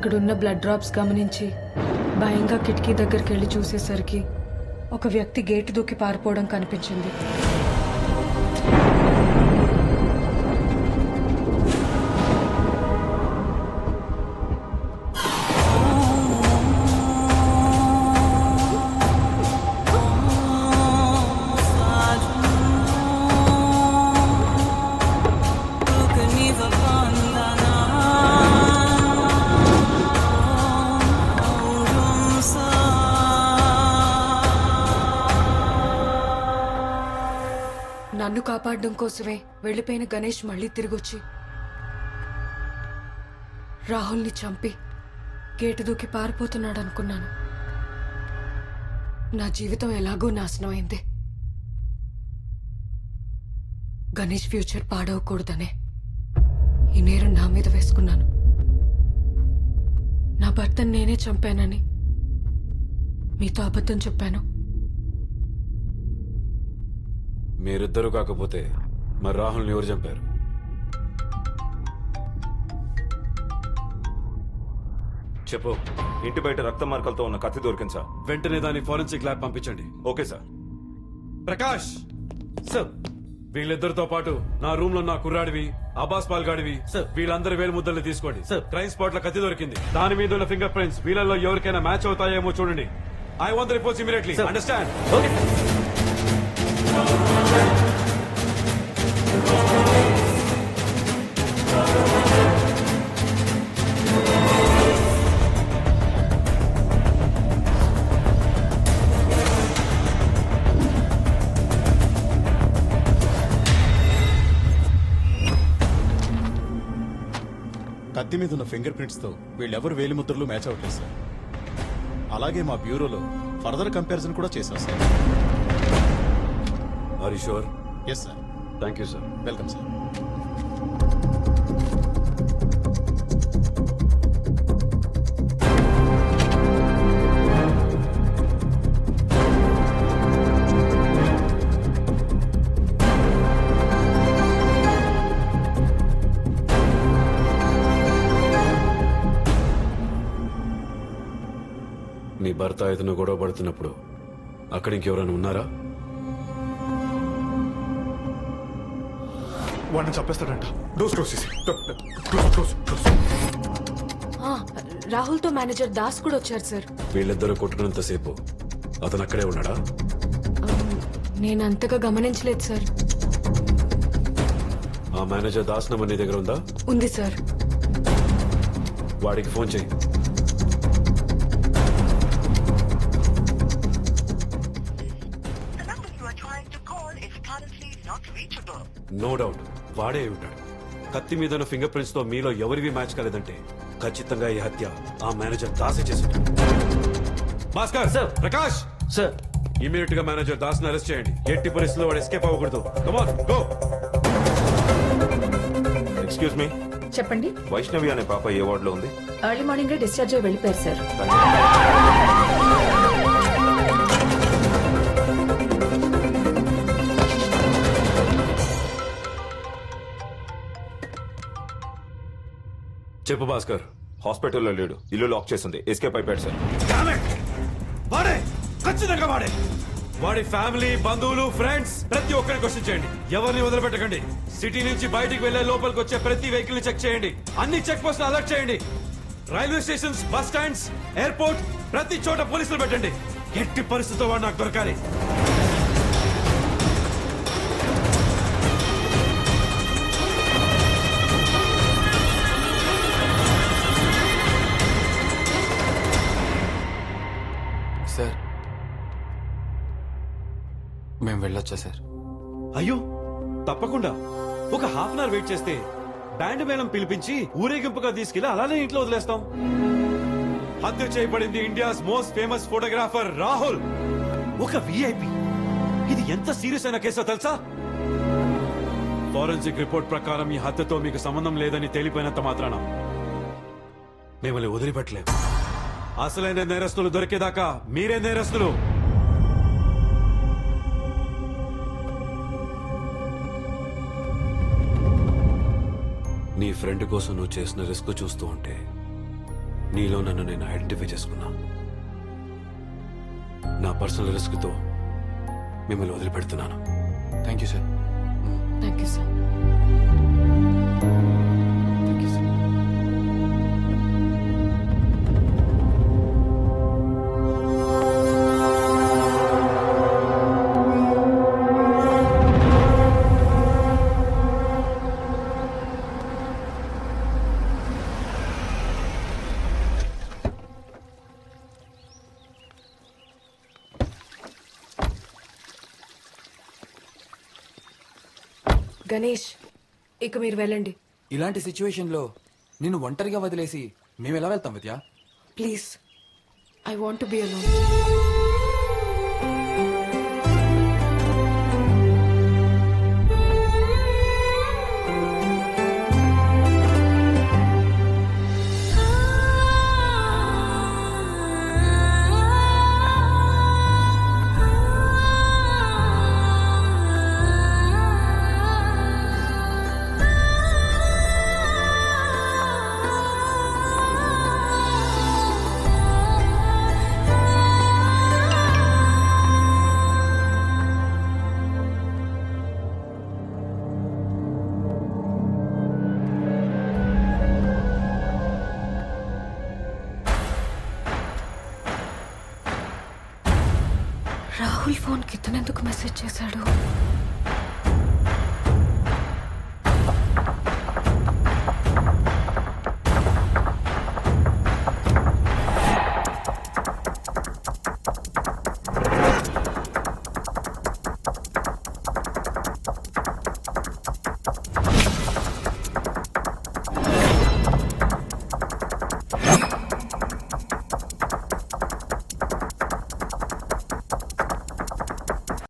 అక్కడున్న blood drops గమనించి భయంగా కిటికీ దగ్గరికి వెళ్ళి చూసేసరికి ఒక వ్యక్తి గేటు దూకి పారిపోవడం కనిపించింది. నన్ను కాపాడడం కోసమే వెళ్లిపోయిన గణేష్ మళ్లీ తిరిగొచ్చి రాహుల్ని చంపి గేటు దూకి పారిపోతున్నాడు అనుకున్నాను. నా జీవితం ఎలాగో నాశనం అయింది. గణేష్ ఫ్యూచర్ పాడవకూడదనే ఈ నేరం నా మీద వేసుకున్నాను. నా భర్తను నేనే చంపానని మీతో అబద్ధం చెప్పాను. మీరిద్దరూ కాకపోతే మరి రాహుల్ని ఎవరు చంపారు? చెప్పు. ఇంటి బయట రక్త మార్కలతో ఉన్న కత్తి దొరికింది సార్. వెంటనే దాన్ని ఫోరెన్సిక్ ల్యాబ్ పంపించండి. Okay sir. ప్రకాష్ సార్, వీళ్ళిద్దరితో పాటు నా రూమ్ లో నా కుర్రాడివి అబ్బాస్ పాల్గాడివి సార్, వీళ్ళందరి వేలు ముద్దల్ని తీసుకోండి సార్. క్రైమ్ స్పాట్ లో కత్తి దొరికింది. దాని మీద ఉన్న ఫింగర్ ప్రింట్స్ వీళ్ళలో ఎవరికైనా మ్యాచ్ అవుతాయేమో చూడండి. I want the reports immediately. Understand? Okay. కత్తి మీద ఉన్న ఫింగర్ ప్రింట్స్ తో వీళ్ళెవరు వేలిముద్రలు మ్యాచ్ అవట్లేదు సార్. అలాగే మా బ్యూరోలో ఫర్దర్ కంపారిజన్ కూడా చేశాం sir. Are you sure? Yes sir. Thank you sir. Welcome sir. మీ భర్త ఇతను గొడవ పడుతున్నప్పుడు అక్కడ ఇంకెవరైనా ఉన్నారా? వాడిని చంపేస్తాడంట. రాహుల్తో మేనేజర్ దాస్ కూడా వచ్చారు సార్. వీళ్ళిద్దరూ కొట్టుకున్నంత సేపు అతను అక్కడే ఉన్నాడా? నేను అంతగా గమనించలేదు సార్. ఆ మేనేజర్ దాస్ నంబర్ నీ దగ్గర ఉందా? ఉంది సార్. వాడికి ఫోన్ చేయి. నో డౌట్ వాడే ఉంటాడు. కత్తి మీద ఉన్న ఫింగర్ ప్రింట్స్ తో మీలో ఎవరివి మ్యాచ్ కాలేదంటే ఖచ్చితంగా ఈ హత్య ఆ మేనేజర్ దాసే చేసింటాడు. Bhaskar sir, Prakash sir, immediate గా మేనేజర్ దాస్ ని అరెస్ట్ చేయండి. ఎట్టి పరిస్థితుల్లో వాడు ఎస్కేప్ అవ్వకూడదు. Come on, go. Excuse me. చెప్పండి. వైష్ణవి అనే పాప ఏ వార్డ్ లో ఉంది? ఎర్లీ మార్నింగ్ డిశ్చార్జ్ అయి వెళ్ళిపోయారు సార్. చెప్పు భాస్కర్. హాస్పిటల్లో లేడు, ఇల్లు లాక్ చేసింది, ఎస్కేప్ అయిపోయాడు సార్. వాడే, ఖచ్చితంగా వాడే. వాడి ఫ్యామిలీ, బంధువులు, ఫ్రెండ్స్ ప్రతి ఒక్కరిని క్వశ్చన్ చేయండి. ఎవరిని వదిలిపెట్టకండి. సిటీ నుంచి బయటికి వెళ్లే లోపలికి వచ్చే ప్రతి వెహికల్ ని చెక్ చేయండి. అన్ని చెక్ పోస్ట్ అలర్ట్ చేయండి. Railway stations, bus stands, airport ప్రతి చోట పోలీసులు పెట్టండి. ఎట్టి పరిస్థితుల్లో వాడు నాకు దొరకాలి. సార్, మేము వెళ్ళొచ్చా సార్? అయ్యో తప్పకుండా. ఒక హాఫ్ అన్ అవర్ వెయిట్ చేస్తే బ్యాండ్ మేళం పిలిపించి ఊరేగింపుగా తీసుకెళ్లి అలానే ఇంట్లో వదిలేస్తాం. హత్య చేయబడింది India's most famous photographer Rahul, ఒక విఐపి. ఇది ఎంత సీరియస్ అయిన కేసో తెలుసా? ఫోరెన్సిక్ రిపోర్ట్ ప్రకారం ఈ హత్యతో మీకు సంబంధం లేదని తేలిపోయినంత మాత్రాన మిమ్మల్ని వదిలిపెట్టలేము. అసలైన నేరస్తులు దొరికేదాకా మీరే నేరస్తులు. నీ ఫ్రెండ్ కోసం నువ్వు చేసిన రిస్క్ చూస్తూ ఉంటే నీలో నన్ను నేను ఐడెంటిఫై చేసుకున్నా. నా పర్సనల్ రిస్క్తో మిమ్మల్ని వదిలిపెడుతున్నాను. Thank you sir. Thank you sir. Thank you sir. Ganesh, ఇక మీరు వెళ్ళండి. ఇలాంటి సిచ్యువేషన్లో నిన్ను ఒంటరిగా వదిలేసి మేము ఎలా వెళ్తాం Vidya? Please, I want to be alone. Rahul ఫోన్కి ఇతనెందుకు మెసేజ్ చేశాడు?